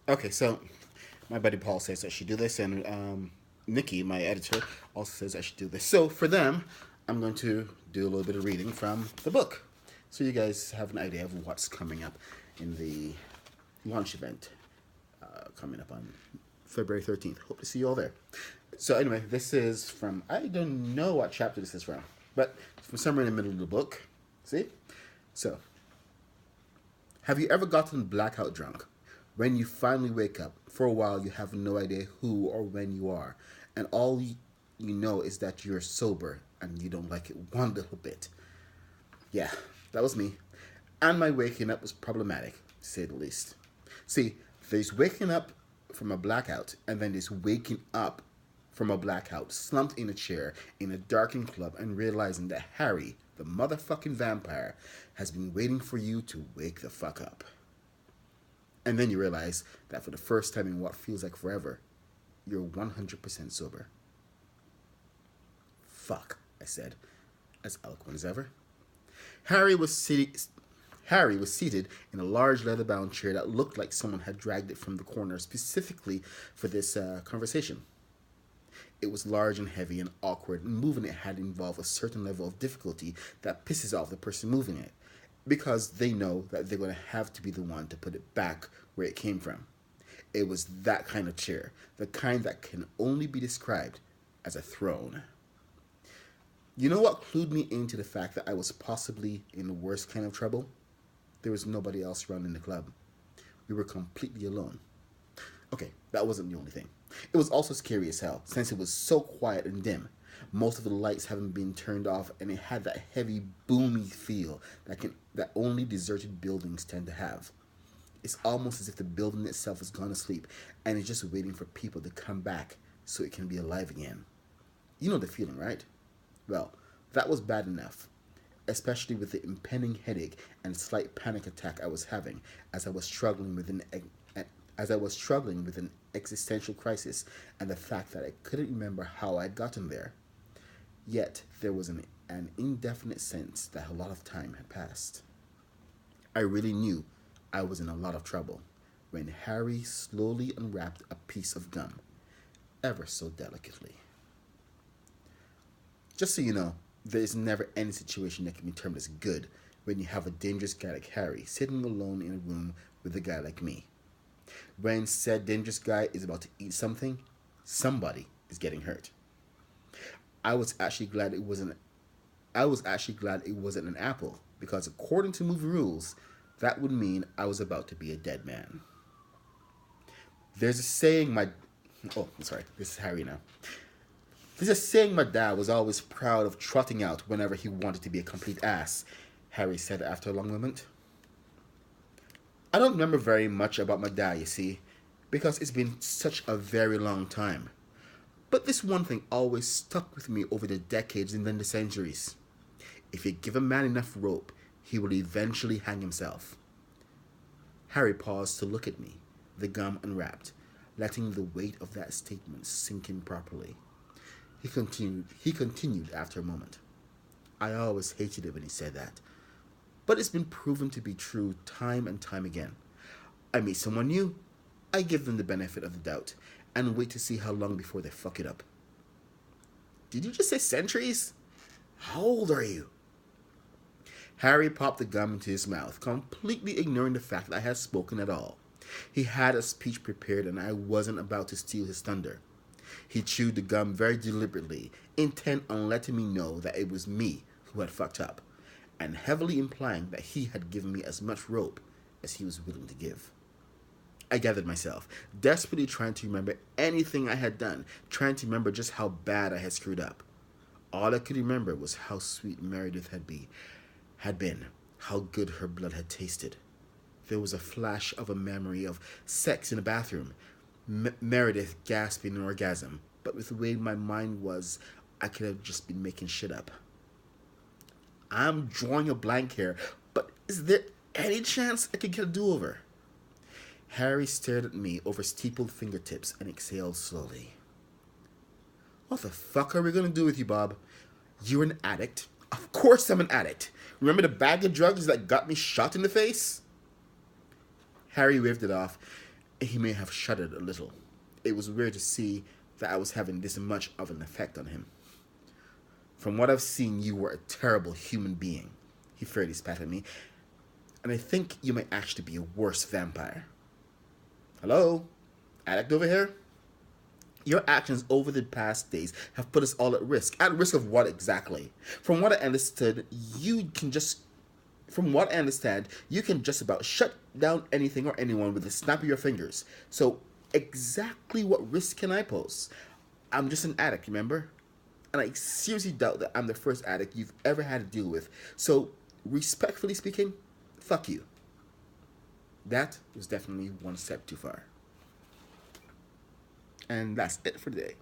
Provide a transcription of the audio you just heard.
Okay, so my buddy Paul says I should do this, and Nikki, my editor, also says I should do this. So for them, I'm going to do a little bit of reading from the book, so you guys have an idea of what's coming up in the launch event coming up on February 13th. Hope to see you all there. So anyway, this is from, I don't know what chapter this is from, but it's from somewhere in the middle of the book. See? So, have you ever gotten blackout drunk? When you finally wake up, for a while you have no idea who or when you are, and all you know is that you're sober and you don't like it one little bit. Yeah, that was me. And my waking up was problematic, to say the least. See, there's waking up from a blackout, and then there's waking up from a blackout, slumped in a chair in a darkened club, and realizing that Harry, the motherfucking vampire, has been waiting for you to wake the fuck up. And then you realize that for the first time in what feels like forever, you're 100% sober. Fuck, I said, as eloquent as ever. Harry was sitting. Harry was seated in a large leather-bound chair that looked like someone had dragged it from the corner specifically for this conversation. It was large and heavy and awkward, and moving it had involved a certain level of difficulty that pisses off the person moving it, because they know that they're going to have to be the one to put it back where it came from. It was that kind of chair, the kind that can only be described as a throne. You know what clued me into the fact that I was possibly in the worst kind of trouble? There was nobody else around in the club. We were completely alone. Okay, that wasn't the only thing. It was also scary as hell, since it was so quiet and dim. Most of the lights haven't been turned off, and it had that heavy, boomy feel that only deserted buildings tend to have. It's almost as if the building itself has gone to sleep and is just waiting for people to come back so it can be alive again. You know the feeling, right? Well, that was bad enough, especially with the impending headache and slight panic attack I was having as I was struggling with an existential crisis and the fact that I couldn't remember how I'd gotten there. Yet there was an indefinite sense that a lot of time had passed. I really knew I was in a lot of trouble when Harry slowly unwrapped a piece of gum, ever so delicately. Just so you know, there is never any situation that can be termed as good when you have a dangerous guy like Harry sitting alone in a room with a guy like me. When said dangerous guy is about to eat something, somebody is getting hurt. I was actually glad it wasn't I was actually glad it wasn't an apple, because according to movie rules, that would mean I was about to be a dead man. There's a saying my oh, I'm sorry, this is Harry now. There's a saying my dad was always proud of trotting out whenever he wanted to be a complete ass, Harry said after a long moment. I don't remember very much about my dad, you see, because it's been such a very long time. But this one thing always stuck with me over the decades and then the centuries. If you give a man enough rope, he will eventually hang himself. Harry paused to look at me, the gum unwrapped, letting the weight of that statement sink in properly. He continued after a moment. I always hated it when he said that, but it's been proven to be true time and time again. I meet someone new, I give them the benefit of the doubt, and wait to see how long before they fuck it up. Did you just say centuries? How old are you? Harry popped the gum into his mouth, completely ignoring the fact that I had spoken at all. He had a speech prepared, and I wasn't about to steal his thunder. He chewed the gum very deliberately, intent on letting me know that it was me who had fucked up, and heavily implying that he had given me as much rope as he was willing to give. I gathered myself, desperately trying to remember anything I had done, trying to remember just how bad I had screwed up. All I could remember was how sweet Meredith had been, how good her blood had tasted. There was a flash of a memory of sex in a bathroom, Meredith gasping an orgasm, but with the way my mind was, I could have just been making shit up. I'm drawing a blank here, but is there any chance I could get a do-over? Harry stared at me over steepled fingertips and exhaled slowly. What the fuck are we gonna do with you, Bob? You're an addict? Of course I'm an addict. Remember the bag of drugs that got me shot in the face? Harry waved it off, He may have shuddered a little. It was weird to see that I was having this much of an effect on him. From what I've seen, you were a terrible human being. He fairly spat at me. And I think you might actually be a worse vampire. Hello? Addict over here? Your actions over the past days have put us all at risk. At risk of what exactly? From what I understood, you can just about shut down anything or anyone with a snap of your fingers. So, exactly what risk can I pose? I'm just an addict, remember? And I seriously doubt that I'm the first addict you've ever had to deal with. So, respectfully speaking, fuck you. That was definitely one step too far. And that's it for today.